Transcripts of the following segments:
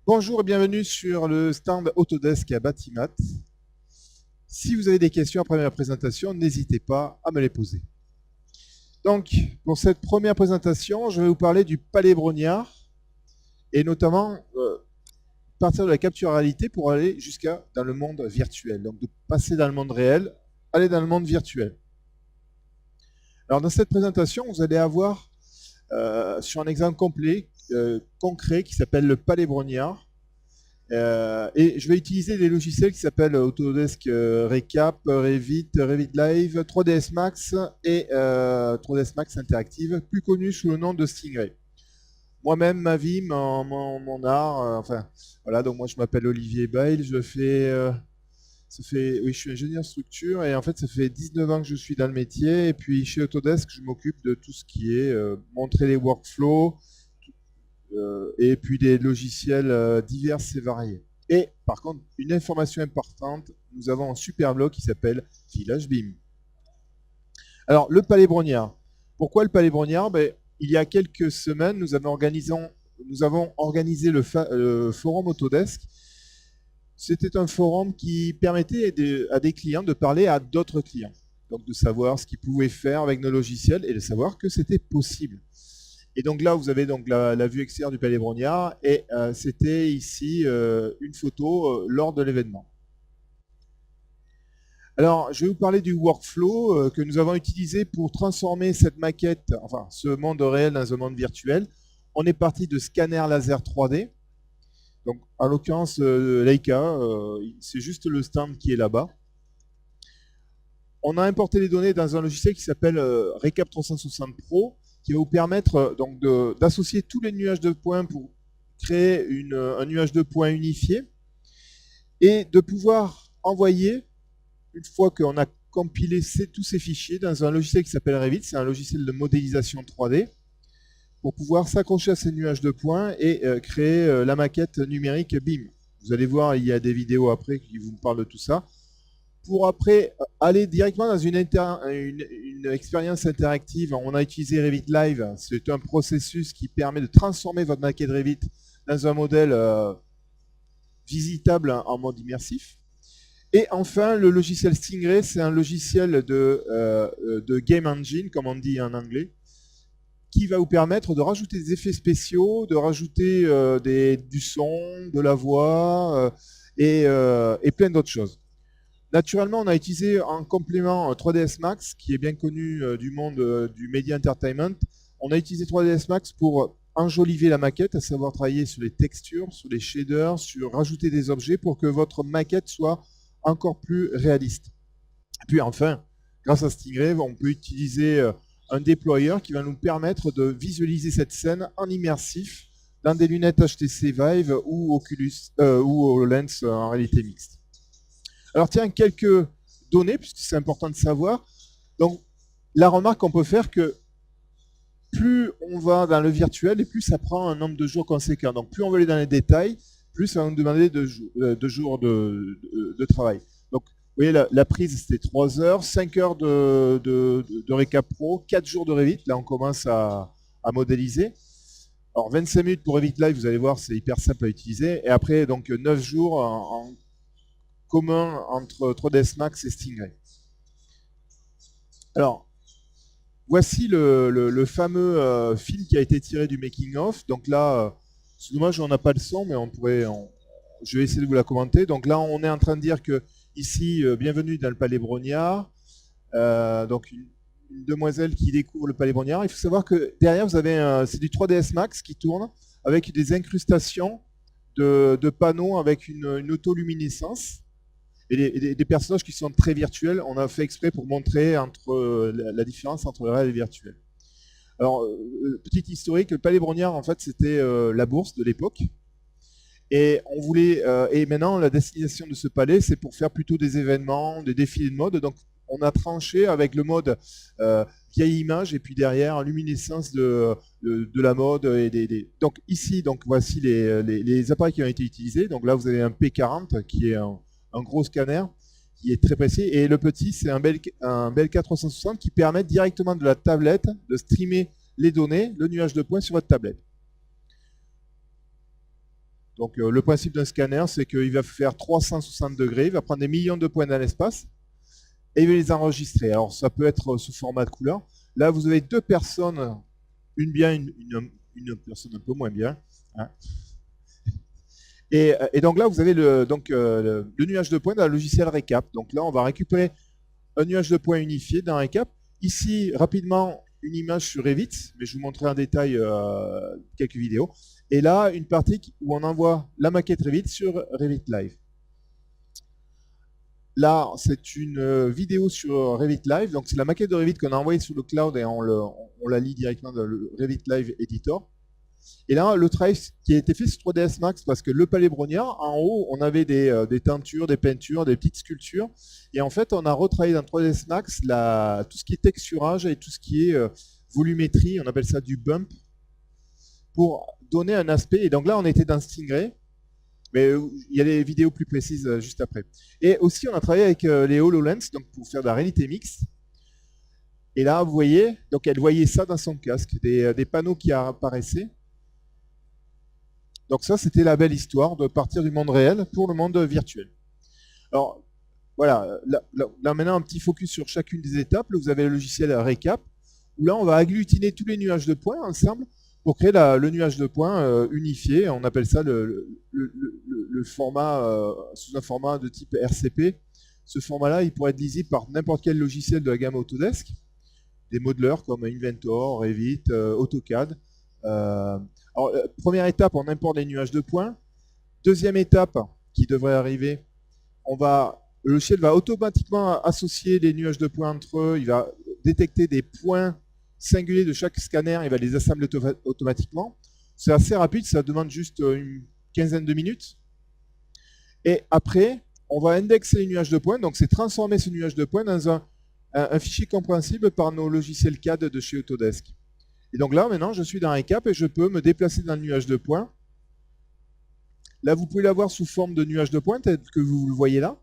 Bonjour et bienvenue sur le stand Autodesk à Batimat. Si vous avez des questions après ma présentation, n'hésitez pas à me les poser. Donc, pour cette première présentation, je vais vous parler du palais Brognard et notamment partir de la capture réalité pour aller jusqu'à dans le monde virtuel. Donc, de passer dans le monde réel, aller dans le monde virtuel. Alors, dans cette présentation, vous allez avoir sur un exemple complet, concret, qui s'appelle le palais Brognard. Et je vais utiliser des logiciels qui s'appellent Autodesk Recap, Revit, Revit Live, 3ds Max et 3ds Max Interactive, plus connu sous le nom de Stingray. Moi-même, ma vie, mon art, enfin, voilà, donc moi je m'appelle Olivier Bail, oui, je suis ingénieur structure et en fait ça fait 19 ans que je suis dans le métier et puis chez Autodesk je m'occupe de tout ce qui est montrer les workflows, et puis des logiciels divers et variés. Et par contre, une information importante, nous avons un super blog qui s'appelle Village BIM. Alors, le Palais Brognard. Pourquoi le Palais Brognard? Il y a quelques semaines, nous avons organisé le forum Autodesk. C'était un forum qui permettait à des clients de parler à d'autres clients. Donc de savoir ce qu'ils pouvaient faire avec nos logiciels et de savoir que c'était possible. Et donc là, vous avez donc la vue extérieure du Palais Brognard et c'était ici une photo lors de l'événement. Alors, je vais vous parler du workflow que nous avons utilisé pour transformer cette maquette, enfin ce monde réel dans un monde virtuel. On est parti de scanner laser 3D. Donc, en l'occurrence, Leica, c'est juste le stand qui est là-bas. On a importé les données dans un logiciel qui s'appelle Recap 360 Pro, qui va vous permettre donc d'associer tous les nuages de points pour créer un nuage de points unifié et de pouvoir envoyer, une fois qu'on a compilé tous ces fichiers, dans un logiciel qui s'appelle Revit, c'est un logiciel de modélisation 3D, pour pouvoir s'accrocher à ces nuages de points et créer la maquette numérique BIM. Vous allez voir, il y a des vidéos après qui vous parlent de tout ça. Pour après aller directement dans une expérience interactive, on a utilisé Revit Live. C'est un processus qui permet de transformer votre maquette Revit dans un modèle visitable en mode immersif. Et enfin, le logiciel Stingray, c'est un logiciel de Game Engine, comme on dit en anglais, qui va vous permettre de rajouter des effets spéciaux, de rajouter du son, de la voix et plein d'autres choses. Naturellement, on a utilisé en complément 3ds Max, qui est bien connu du monde du Media Entertainment. On a utilisé 3ds Max pour enjoliver la maquette, à savoir travailler sur les textures, sur les shaders, sur rajouter des objets pour que votre maquette soit encore plus réaliste. Et puis enfin, grâce à Stingray, on peut utiliser un déployeur qui va nous permettre de visualiser cette scène en immersif dans des lunettes HTC Vive ou HoloLens en réalité mixte. Alors tiens, quelques données, puisque c'est important de savoir. Donc, la remarque qu'on peut faire que plus on va dans le virtuel et plus ça prend un nombre de jours conséquent. Donc, plus on veut aller dans les détails, plus ça va nous demander de jours de travail. Donc, vous voyez, la prise, c'était 3 heures, 5 heures de Recap Pro, 4 jours de Revit. Là, on commence à modéliser. Alors, 25 minutes pour Revit Live, vous allez voir, c'est hyper simple à utiliser. Et après, donc, 9 jours en commun entre 3ds Max et Stingray. Alors, voici le fameux film qui a été tiré du making-of. Donc là, c'est dommage, on n'a pas le son, mais je vais essayer de vous la commenter. Donc là, on est en train de dire que ici, bienvenue dans le Palais Brognard. Donc une demoiselle qui découvre le Palais Brognard. Il faut savoir que derrière, vous avez c'est du 3ds Max qui tourne avec des incrustations de panneaux avec une autoluminescence. Et des personnages qui sont très virtuels, on a fait exprès pour montrer la différence entre le réel et le virtuel. Alors, petite historique, le Palais Brognard, en fait, c'était la bourse de l'époque. Et on voulait, et maintenant, la destination de ce palais, c'est pour faire plutôt des événements, des défilés de mode. Donc, on a tranché avec le mode vieille image et puis derrière luminescence de la mode. Donc ici, donc voici les appareils qui ont été utilisés. Donc là, vous avez un P40 qui est un gros scanner qui est très précis. Et le petit, c'est un BLK 360 qui permet directement de la tablette de streamer les données, le nuage de points sur votre tablette. Donc le principe d'un scanner, c'est qu'il va faire 360 degrés, il va prendre des millions de points dans l'espace et il va les enregistrer. Alors ça peut être sous format de couleur. Là, vous avez deux personnes, une bien, une personne un peu moins bien. Hein. Et donc là, vous avez le nuage de points dans le logiciel Recap. Donc là, on va récupérer un nuage de points unifié dans Recap. Ici, rapidement, une image sur Revit, mais je vous montrerai en détail quelques vidéos. Et là, une partie où on envoie la maquette Revit sur Revit Live. Là, c'est une vidéo sur Revit Live. Donc, c'est la maquette de Revit qu'on a envoyée sur le cloud et on la lit directement dans le Revit Live Editor. Et là, le travail qui a été fait sur 3ds Max, parce que le Palais Brognard, en haut, on avait des teintures, des peintures, des petites sculptures. Et en fait, on a retravaillé dans 3ds Max tout ce qui est texturage et tout ce qui est volumétrie, on appelle ça du bump, pour donner un aspect. Et donc là, on était dans Stingray, mais il y a des vidéos plus précises juste après. Et aussi, on a travaillé avec les HoloLens, donc pour faire de la réalité mixte. Et là, vous voyez, donc elle voyait ça dans son casque, des panneaux qui apparaissaient. Donc ça, c'était la belle histoire de partir du monde réel pour le monde virtuel. Alors, voilà, là maintenant, un petit focus sur chacune des étapes. Là, vous avez le logiciel Recap, où là, on va agglutiner tous les nuages de points ensemble pour créer le nuage de points unifié. On appelle ça le format, sous un format de type RCP. Ce format-là, il pourrait être lisible par n'importe quel logiciel de la gamme Autodesk, des modeleurs comme Inventor, Revit, AutoCAD. Alors, première étape, on importe les nuages de points. Deuxième étape qui devrait arriver, le logiciel va automatiquement associer les nuages de points entre eux. Il va détecter des points singuliers de chaque scanner, il va les assembler automatiquement. C'est assez rapide, ça demande juste une quinzaine de minutes. Et après, on va indexer les nuages de points, donc c'est transformer ce nuage de points dans un fichier compréhensible par nos logiciels CAD de chez Autodesk. Et donc là, maintenant, je suis dans Recap et je peux me déplacer dans le nuage de points. Là, vous pouvez l'avoir sous forme de nuage de points, tel que vous le voyez là.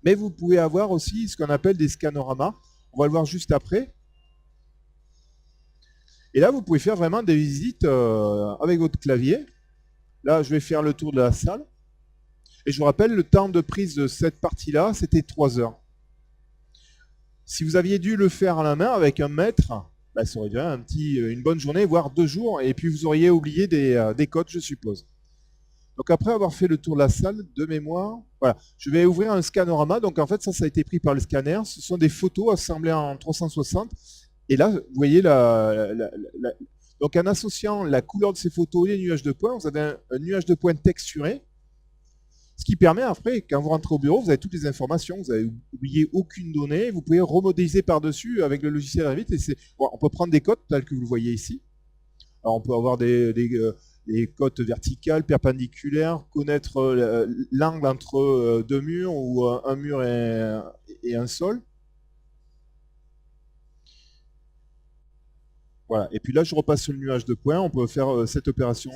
Mais vous pouvez avoir aussi ce qu'on appelle des scanoramas. On va le voir juste après. Et là, vous pouvez faire vraiment des visites avec votre clavier. Là, je vais faire le tour de la salle. Et je vous rappelle, le temps de prise de cette partie-là, c'était 3 heures. Si vous aviez dû le faire à la main avec un mètre, bah, ça aurait duré une bonne journée, voire 2 jours, et puis vous auriez oublié des codes, je suppose. Donc après avoir fait le tour de la salle, de mémoire, voilà, je vais ouvrir un scanorama. Donc en fait, ça a été pris par le scanner. Ce sont des photos assemblées en 360. Et là, vous voyez, donc en associant la couleur de ces photos et les nuages de points, vous avez un nuage de points texturé. Ce qui permet après, quand vous rentrez au bureau, vous avez toutes les informations, vous n'avez oublié aucune donnée, vous pouvez remodéliser par-dessus avec le logiciel Revit. Bon, on peut prendre des cotes tels que vous le voyez ici. Alors on peut avoir des cotes verticales, perpendiculaires, connaître l'angle entre deux murs ou un mur et un sol. Voilà. Et puis là, je repasse sur le nuage de points. On peut faire cette opération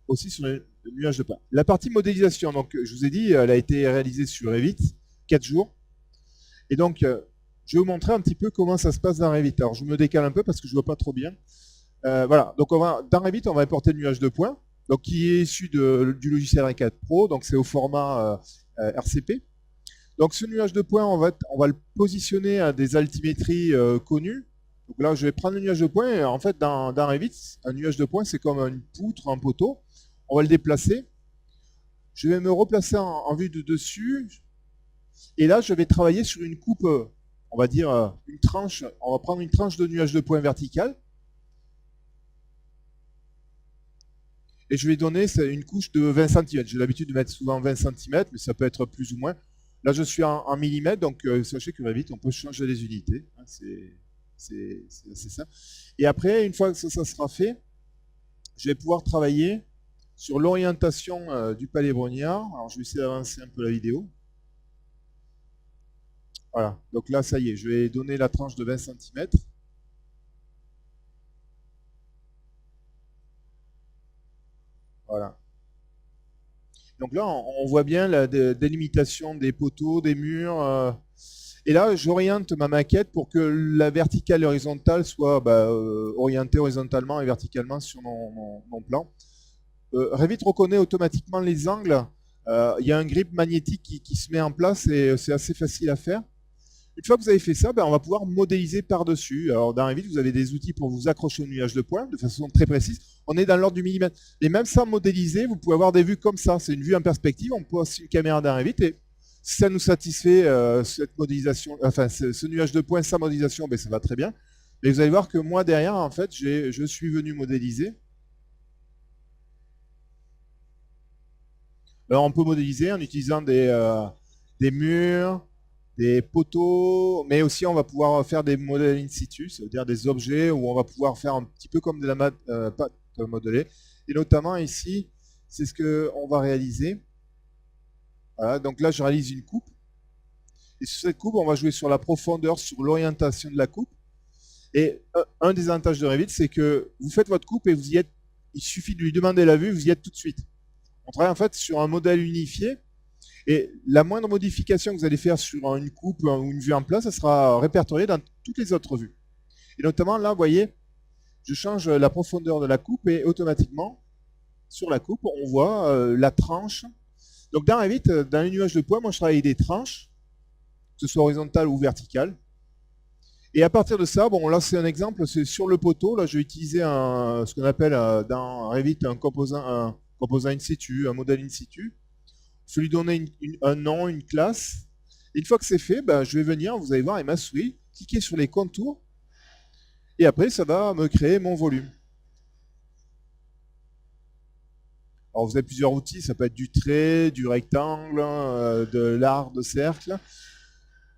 aussi sur le nuage de points. La partie modélisation, donc je vous ai dit, elle a été réalisée sur Revit, 4 jours. Et donc, je vais vous montrer un petit peu comment ça se passe dans Revit. Alors, je me décale un peu parce que je ne vois pas trop bien. Voilà, donc dans Revit, on va importer le nuage de points, donc qui est issu du logiciel Recap Pro, donc c'est au format RCP. Donc ce nuage de points, on va le positionner à des altimétries connues. Donc là, je vais prendre le nuage de points, et en fait, dans Revit, un nuage de points, c'est comme une poutre, un poteau. On va le déplacer. Je vais me replacer en vue de dessus, et là, je vais travailler sur une coupe, on va dire une tranche, on va prendre une tranche de nuage de points verticale. Et je vais donner une couche de 20 cm. J'ai l'habitude de mettre souvent 20 cm, mais ça peut être plus ou moins. Là, je suis en millimètres, donc sachez que Revit, on peut changer les unités. Hein, c'est assez simple. Et après, une fois que ça sera fait, je vais pouvoir travailler sur l'orientation du Palais Brognard. Alors, je vais essayer d'avancer un peu la vidéo. Voilà, donc là, ça y est, je vais donner la tranche de 20 cm. Voilà. Donc là, on voit bien la délimitation des poteaux, des murs. Et là, j'oriente ma maquette pour que la verticale et horizontale soit orientée horizontalement et verticalement sur mon plan. Revit reconnaît automatiquement les angles. Il y a un grip magnétique qui se met en place et c'est assez facile à faire. Une fois que vous avez fait ça, on va pouvoir modéliser par-dessus. Alors dans Revit, vous avez des outils pour vous accrocher au nuage de points de façon très précise. On est dans l'ordre du millimètre. Et même sans modéliser, vous pouvez avoir des vues comme ça. C'est une vue en perspective. On pose une caméra dans Revit et si ça nous satisfait cette modélisation, enfin ce nuage de points sans modélisation, ça va très bien. Mais vous allez voir que moi derrière, en fait, je suis venu modéliser. Alors on peut modéliser en utilisant des murs, des poteaux, mais aussi on va pouvoir faire des modèles in situ, c'est-à-dire des objets où on va pouvoir faire un petit peu comme de la pâte modelée. Et notamment ici, c'est ce qu'on va réaliser. Voilà, donc là je réalise une coupe. Et sur cette coupe, on va jouer sur la profondeur, sur l'orientation de la coupe. Et un des avantages de Revit, c'est que vous faites votre coupe et vous y êtes, il suffit de lui demander la vue, vous y êtes tout de suite. On travaille en fait sur un modèle unifié. Et la moindre modification que vous allez faire sur une coupe ou une vue en place, ça sera répertorié dans toutes les autres vues. Et notamment là, vous voyez, je change la profondeur de la coupe et automatiquement, sur la coupe, on voit la tranche. Donc dans Revit, dans les nuages de poids, moi je travaille avec des tranches, que ce soit horizontales ou verticales. Et à partir de ça, bon là c'est un exemple, c'est sur le poteau, là je vais utiliser ce qu'on appelle dans Revit un composant in situ, un modèle in situ. Je vais lui donner un nom, une classe. Et une fois que c'est fait, je vais venir, vous allez voir, avec ma souris, cliquer sur les contours. Et après, ça va me créer mon volume. Alors, vous avez plusieurs outils. Ça peut être du trait, du rectangle, de l'art de cercle.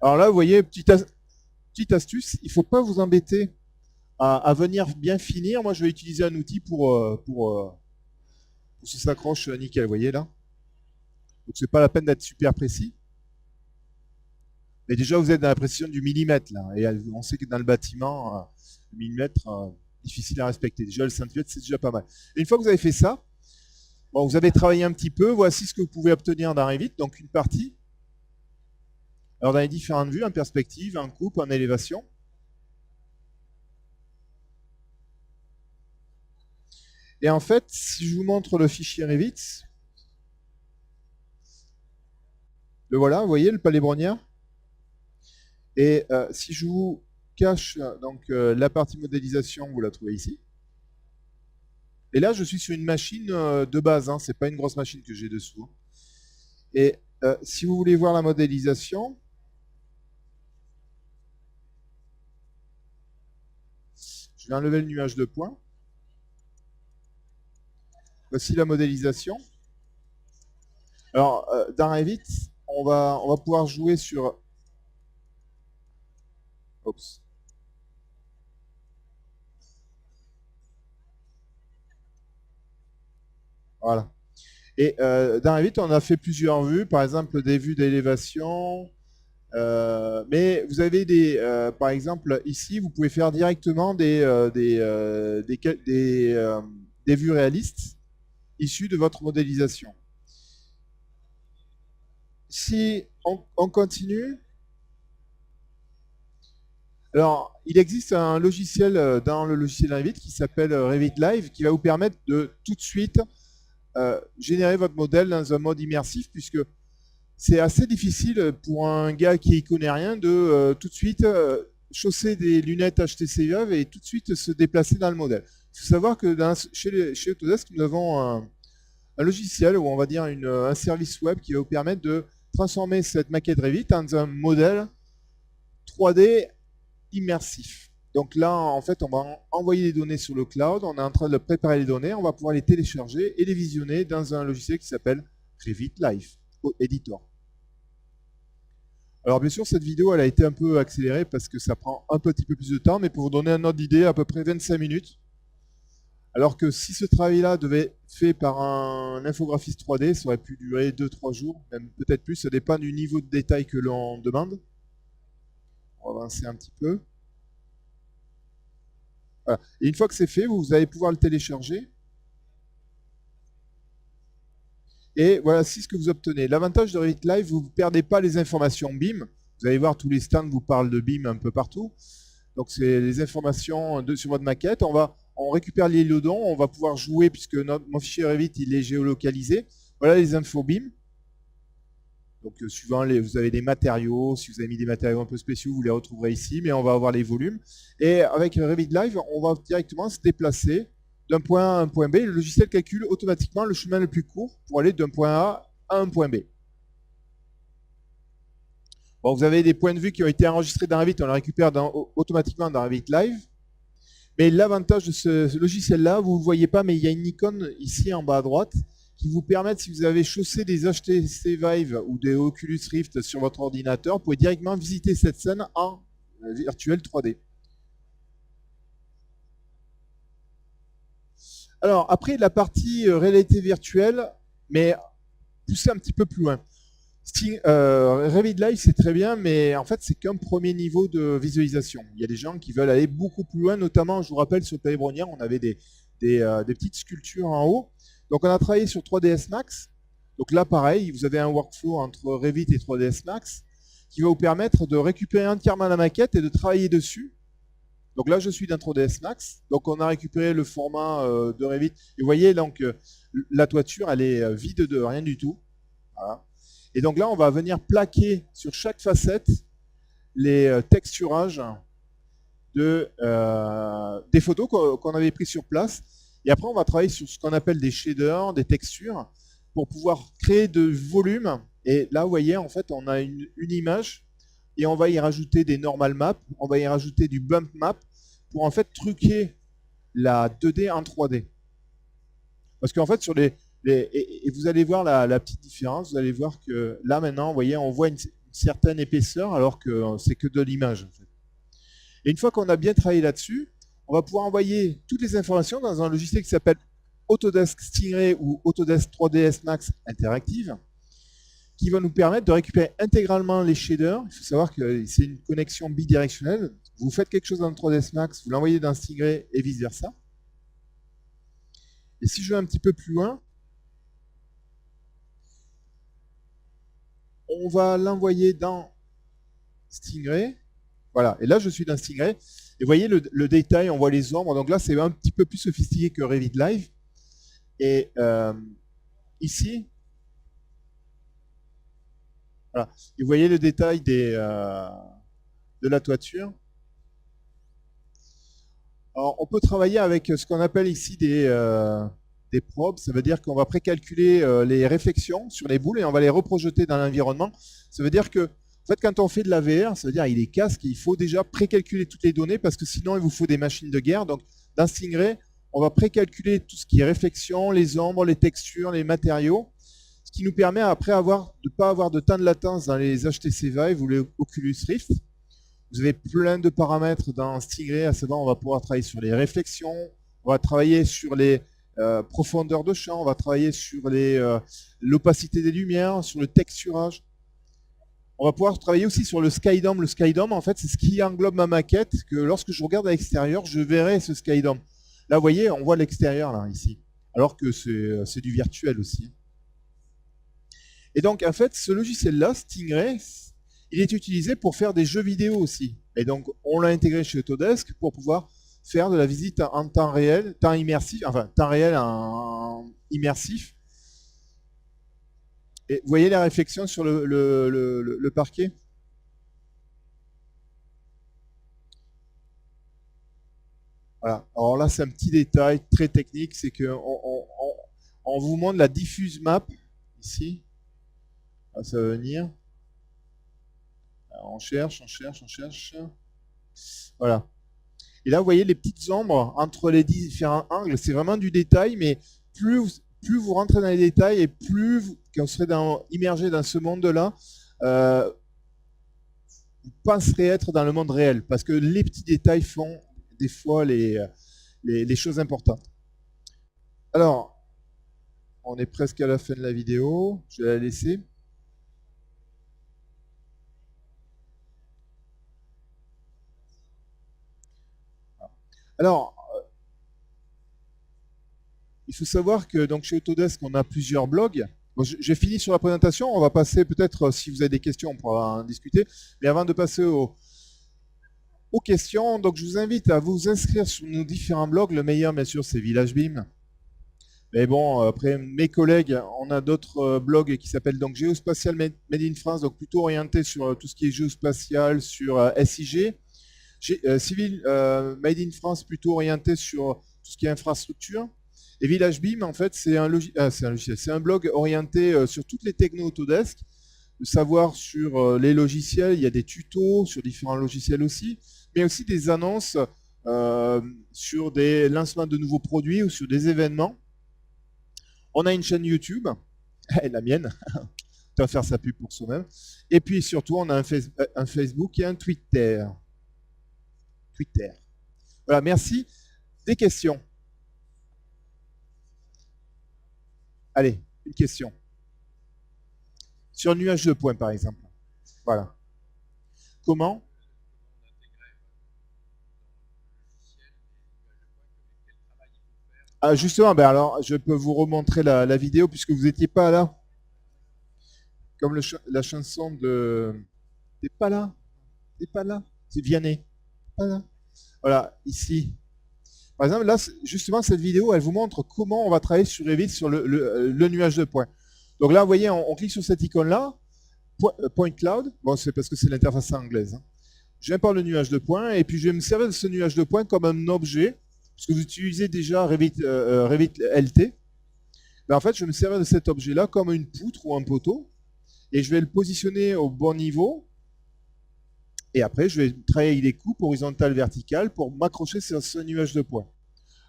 Alors là, vous voyez, petite astuce, il ne faut pas vous embêter à venir bien finir. Moi, je vais utiliser un outil pour que ça s'accroche nickel. Vous voyez là? Donc, c'est pas la peine d'être super précis. Mais déjà, vous êtes dans la précision du millimètre, là. Et on sait que dans le bâtiment, le millimètre, difficile à respecter. Déjà, le centimètre, c'est déjà pas mal. Et une fois que vous avez fait ça, bon, vous avez travaillé un petit peu. Voici ce que vous pouvez obtenir dans Revit. Donc, une partie. Alors, dans les différentes vues, en perspective, en coupe, en élévation. Et en fait, si je vous montre le fichier Revit, le voilà, vous voyez, le palais brognard. Et si je vous cache donc la partie modélisation, vous la trouvez ici. Et là, je suis sur une machine de base, hein, c'est pas une grosse machine que j'ai dessous. Et si vous voulez voir la modélisation, je vais enlever le nuage de points. Voici la modélisation. Alors, dans Revit, on va pouvoir jouer sur... Oups. Voilà. Et dans Revit, on a fait plusieurs vues, par exemple des vues d'élévation. Mais vous avez par exemple, ici, vous pouvez faire directement des vues réalistes issues de votre modélisation. Si on continue, alors il existe un logiciel dans le logiciel Revit qui s'appelle Revit Live qui va vous permettre de tout de suite générer votre modèle dans un mode immersif puisque c'est assez difficile pour un gars qui ne connaît rien de tout de suite chausser des lunettes HTC Vive et tout de suite se déplacer dans le modèle. Il faut savoir que chez Autodesk, nous avons un logiciel ou on va dire un service web qui va vous permettre de transformer cette maquette Revit dans un modèle 3D immersif. Donc là, en fait, on va envoyer les données sur le cloud, on est en train de préparer les données, on va pouvoir les télécharger et les visionner dans un logiciel qui s'appelle Revit Live Editor. Alors bien sûr, cette vidéo elle a été un peu accélérée parce que ça prend un petit peu plus de temps, mais pour vous donner un ordre d'idée, à peu près 25 minutes. Alors que si ce travail-là devait être fait par un infographiste 3D, ça aurait pu durer 2-3 jours, même peut-être plus, ça dépend du niveau de détail que l'on demande. On va avancer un petit peu. Voilà. Et une fois que c'est fait, vous allez pouvoir le télécharger. Et voilà, c'est ce que vous obtenez. L'avantage de Revit Live, vous ne perdez pas les informations BIM. Vous allez voir, tous les stands vous parlent de BIM un peu partout. Donc, c'est les informations sur votre maquette. On va on récupère l'îlodon, on va pouvoir jouer, puisque mon fichier Revit il est géolocalisé. Voilà les infos BIM. Donc suivant, vous avez des matériaux, si vous avez mis des matériaux un peu spéciaux, vous les retrouverez ici, mais on va avoir les volumes. Et avec Revit Live, on va directement se déplacer d'un point A à un point B. Le logiciel calcule automatiquement le chemin le plus court pour aller d'un point A à un point B. Bon, vous avez des points de vue qui ont été enregistrés dans Revit, on les récupère automatiquement dans Revit Live. Mais l'avantage de ce logiciel-là, vous ne le voyez pas, mais il y a une icône ici en bas à droite qui vous permet, si vous avez chaussé des HTC Vive ou des Oculus Rift sur votre ordinateur, vous pouvez directement visiter cette scène en virtuel 3D. Alors, après la partie réalité virtuelle, mais poussée un petit peu plus loin. Revit Live, c'est très bien, mais en fait, c'est qu'un premier niveau de visualisation. Il y a des gens qui veulent aller beaucoup plus loin, notamment, je vous rappelle, sur Palais Brongniart, on avait des petites sculptures en haut. Donc, on a travaillé sur 3ds Max. Donc là, pareil, vous avez un workflow entre Revit et 3ds Max qui va vous permettre de récupérer entièrement la maquette et de travailler dessus. Donc là, je suis dans 3ds Max. Donc, on a récupéré le format de Revit. Et vous voyez, donc, la toiture, elle est vide de rien du tout. Voilà. Et donc là, on va venir plaquer sur chaque facette les texturages des photos qu'on avait prises sur place. Et après, on va travailler sur ce qu'on appelle des shaders, des textures, pour pouvoir créer de volumes. Et là, vous voyez, en fait, on a une image et on va y rajouter des normal maps, on va y rajouter du bump map pour en fait truquer la 2D en 3D. Parce qu'en fait, sur et vous allez voir la petite différence, vous allez voir que là maintenant, vous voyez, on voit une certaine épaisseur alors que c'est que de l'image. En fait. Et une fois qu'on a bien travaillé là-dessus, on va pouvoir envoyer toutes les informations dans un logiciel qui s'appelle Autodesk Stingray ou Autodesk 3ds Max Interactive, qui va nous permettre de récupérer intégralement les shaders. Il faut savoir que c'est une connexion bidirectionnelle. Vous faites quelque chose dans 3ds Max, vous l'envoyez dans Stingray et vice-versa. Et si je vais un petit peu plus loin, on va l'envoyer dans Stingray. Voilà, et là je suis dans Stingray. Et vous voyez le détail, on voit les ombres. Donc là, c'est un petit peu plus sophistiqué que Revit Live. Et ici, voilà. Et vous voyez le détail de la toiture. Alors, on peut travailler avec ce qu'on appelle ici des probes. Ça veut dire qu'on va précalculer les réflexions sur les boules et on va les reprojeter dans l'environnement. Ça veut dire que, en fait, quand on fait de la VR, ça veut dire qu'il est casque, il faut déjà précalculer toutes les données parce que sinon, il vous faut des machines de guerre. Donc, dans Stingray, on va précalculer tout ce qui est réflexion, les ombres, les textures, les matériaux, ce qui nous permet après de ne pas avoir de temps de latence dans les HTC Vive ou les Oculus Rift. Vous avez plein de paramètres dans Stingray, à savoir on va pouvoir travailler sur les réflexions, on va travailler sur les profondeurs de champ, on va travailler sur l'opacité des lumières, sur le texturage. On va pouvoir travailler aussi sur le skydome. Le skydome, en fait, c'est ce qui englobe ma maquette, que lorsque je regarde à l'extérieur, je verrai ce skydome. Là, vous voyez, on voit l'extérieur, là, ici. Alors que c'est du virtuel aussi. Et donc, en fait, ce logiciel-là, Stingray, il est utilisé pour faire des jeux vidéo aussi. Et donc, on l'a intégré chez Autodesk pour pouvoir faire de la visite en temps réel, temps immersif, enfin, temps réel en immersif. Et vous voyez la réflexion sur le parquet? Voilà. Alors là, c'est un petit détail très technique, c'est qu'on on vous montre la diffuse map, ici. Ah, ça va venir. Alors, on cherche. Voilà. Et là, vous voyez les petites ombres entre les différents angles. C'est vraiment du détail, mais plus vous rentrez dans les détails et quand vous serez immergé dans ce monde-là, vous penserez être dans le monde réel. Parce que les petits détails font des fois les choses importantes. Alors, on est presque à la fin de la vidéo. Je vais la laisser. Alors, il faut savoir que donc, chez Autodesk, on a plusieurs blogs. Bon, j'ai fini sur la présentation. On va passer peut-être, si vous avez des questions, on pourra en discuter. Mais avant de passer au aux questions. Donc, je vous invite à vous inscrire sur nos différents blogs. Le meilleur, bien sûr, c'est VillageBeam. Mais bon, après, mes collègues, on a d'autres blogs qui s'appellent donc Géospatial Made in France, donc plutôt orienté sur tout ce qui est géospatial, sur SIG. Civil Made in France, plutôt orienté sur tout ce qui est infrastructure. Et VillageBeam, en fait, c'est un logiciel, c'est un blog orienté sur toutes les technos Autodesk, de savoir sur les logiciels, il y a des tutos sur différents logiciels aussi, mais aussi des annonces sur des lancements de nouveaux produits ou sur des événements. On a une chaîne YouTube, la mienne, on va faire sa pub pour soi-même. Et puis surtout, on a un Facebook et un Twitter. Voilà, merci. Des questions? Allez, une question. Sur un nuage de points, par exemple. Voilà. Comment? Ah, justement, ben alors, je peux vous remontrer la vidéo puisque vous n'étiez pas là. Comme la chanson de... T'es pas là? T'es pas là? C'est Vianney. Pas là. Voilà, ici. Par exemple, là, justement, cette vidéo, elle vous montre comment on va travailler sur Revit sur le nuage de points. Donc là, vous voyez, on clique sur cette icône-là, Point Cloud. Bon, c'est parce que c'est l'interface anglaise. Hein. J'importe le nuage de points et puis je vais me servir de ce nuage de points comme un objet, parce que vous utilisez déjà Revit LT. Ben, en fait, je vais me servir de cet objet-là comme une poutre ou un poteau et je vais le positionner au bon niveau. Et après, je vais travailler avec des coupes horizontales, verticales pour m'accrocher sur ce nuage de points.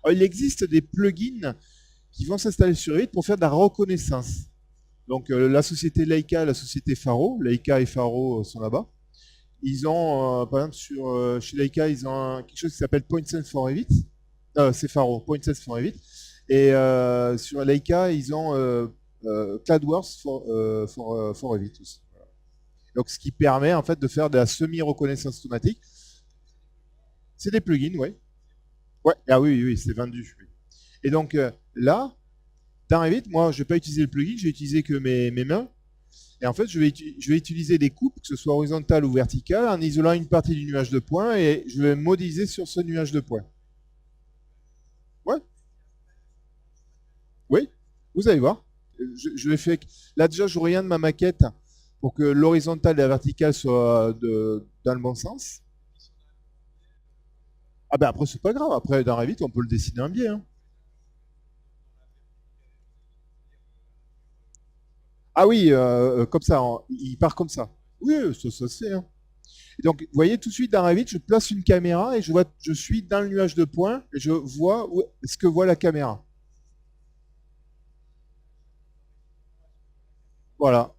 Alors, il existe des plugins qui vont s'installer sur Revit pour faire de la reconnaissance. Donc, la société Leica, la société Faro, Leica et Faro sont là-bas. Ils ont, par exemple, chez Leica, ils ont quelque chose qui s'appelle Point Sense for Revit. C'est Faro, Point Sense for Revit. Et sur Leica, ils ont CloudWorks for Revit aussi. Donc, ce qui permet en fait de faire de la semi-reconnaissance automatique. C'est des plugins, oui. Ouais, ah oui, c'est vendu. Oui. Et donc là, dans Revit, moi, je ne vais pas utiliser le plugin, je vais utiliser que mes mains. Et en fait, je vais utiliser des coupes, que ce soit horizontales ou verticales, en isolant une partie du nuage de points et je vais modéliser sur ce nuage de points. Ouais. Oui, vous allez voir. Je vais faire. Là, déjà, je regarde ma maquette pour que l'horizontale et la verticale soient dans le bon sens. Ah ben après, c'est pas grave. Après, dans Revit, on peut le dessiner en biais. Hein. Ah oui, comme ça, il part comme ça. Oui, ça se fait. Hein. Et donc, vous voyez, tout de suite dans Revit, je place une caméra et je suis dans le nuage de points et je vois ce que voit la caméra. Voilà.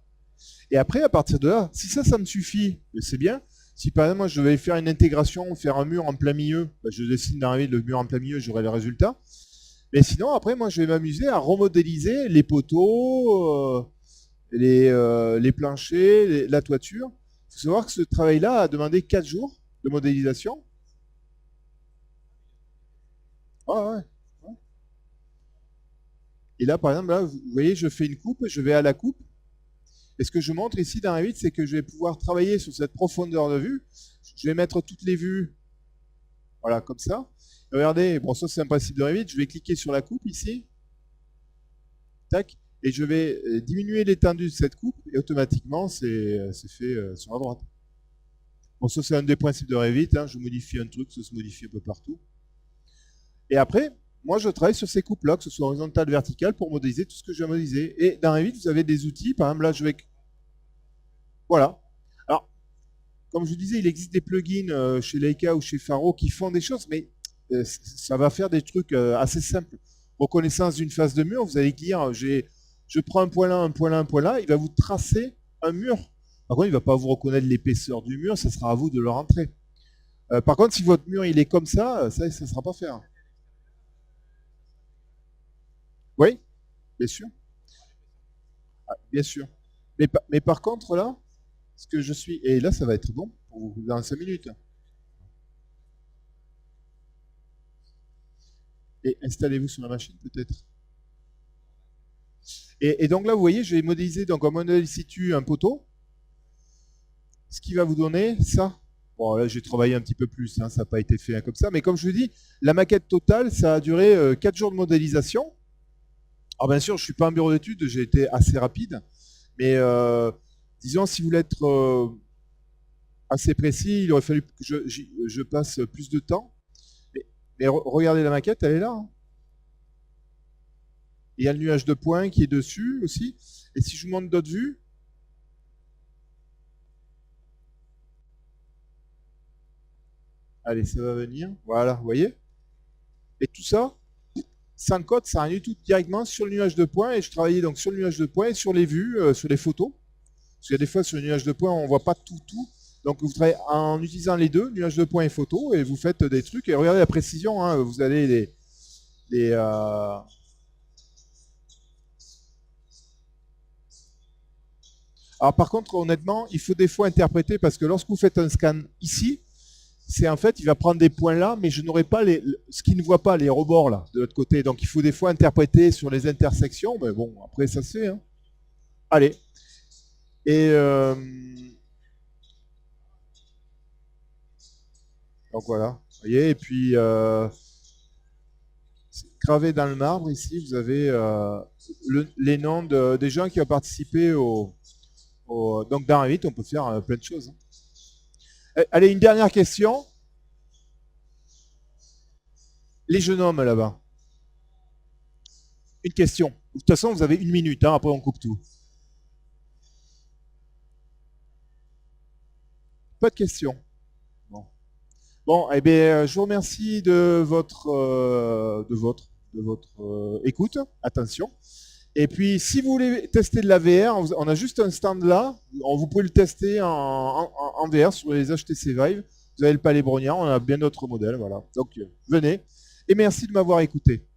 Et après, à partir de là, si ça me suffit, c'est bien. Si par exemple, moi, je vais faire une intégration, faire un mur en plein milieu, ben, je dessine dans Revit le mur en plein milieu, j'aurai le résultat. Mais sinon, après, moi, je vais m'amuser à remodéliser les poteaux, les planchers, la toiture. Il faut savoir que ce travail-là a demandé 4 jours de modélisation. Ah ouais. Ouais. Et là, par exemple, là, vous voyez, je fais une coupe, je vais à la coupe. Et ce que je montre ici dans Revit, c'est que je vais pouvoir travailler sur cette profondeur de vue. Je vais mettre toutes les vues, voilà, comme ça. Et regardez, bon, ça c'est un principe de Revit. Je vais cliquer sur la coupe ici. Tac. Et je vais diminuer l'étendue de cette coupe et automatiquement c'est fait sur la droite. Bon, ça c'est un des principes de Revit, hein. Je modifie un truc, ça se modifie un peu partout. Et après, moi je travaille sur ces coupes-là, que ce soit horizontale, verticale, pour modéliser tout ce que je vais modéliser. Et dans Revit, vous avez des outils, par exemple là je vais... Voilà. Alors, comme je vous disais, il existe des plugins chez Leica ou chez Faro qui font des choses, mais ça va faire des trucs assez simples. Reconnaissance d'une face de mur, vous allez dire, je prends un point là, un point là, un point là, il va vous tracer un mur. Par contre, il ne va pas vous reconnaître l'épaisseur du mur, ça sera à vous de le rentrer. Par contre, si votre mur il est comme ça ne sera pas faire. Oui, bien sûr. Ah, bien sûr. Mais par contre, là, ce que je suis. Et là, ça va être bon pour vous dans 5 minutes. Et installez-vous sur la machine, peut-être. Et donc là, vous voyez, je vais modéliser donc un modèle situ un poteau. Ce qui va vous donner ça. Bon, là, j'ai travaillé un petit peu plus, hein, ça n'a pas été fait comme ça. Mais comme je vous dis, la maquette totale, ça a duré 4 jours de modélisation. Alors bien sûr, je ne suis pas un bureau d'études, j'ai été assez rapide. Mais disons, si vous voulez être assez précis, il aurait fallu que je passe plus de temps. Mais regardez la maquette, elle est là. Hein. Il y a le nuage de points qui est dessus aussi. Et si je vous montre d'autres vues, allez, ça va venir. Voilà, vous voyez? Et tout ça, sans code, ça rien du tout, directement sur le nuage de points. Et je travaillais donc sur le nuage de points et sur les vues, sur les photos. Parce qu'il y a des fois, sur le nuage de points, on ne voit pas tout. Donc vous travaillez en utilisant les deux, nuage de points et photos, et vous faites des trucs. Et regardez la précision, hein, vous allez Alors par contre, honnêtement, il faut des fois interpréter, parce que lorsque vous faites un scan ici, c'est en fait, il va prendre des points là, mais je n'aurai pas ce qu'il ne voit pas, les rebords là, de l'autre côté. Donc il faut des fois interpréter sur les intersections, mais bon, après ça se fait. Hein. Allez. Et donc voilà. Vous voyez, et puis gravé dans le marbre ici, vous avez les noms des gens qui ont participé donc dans Revit, on peut faire plein de choses. Hein. Allez, une dernière question. Les jeunes hommes là-bas. Une question. De toute façon, vous avez 1 minute, hein, après on coupe tout. Pas de questions. Bon, eh bien, je vous remercie de votre écoute. Attention. Et puis, si vous voulez tester de la VR, on a juste un stand là. Vous pouvez le tester en VR sur les HTC Vive. Vous avez le Palais Brognard, on a bien d'autres modèles. Voilà. Donc, venez. Et merci de m'avoir écouté.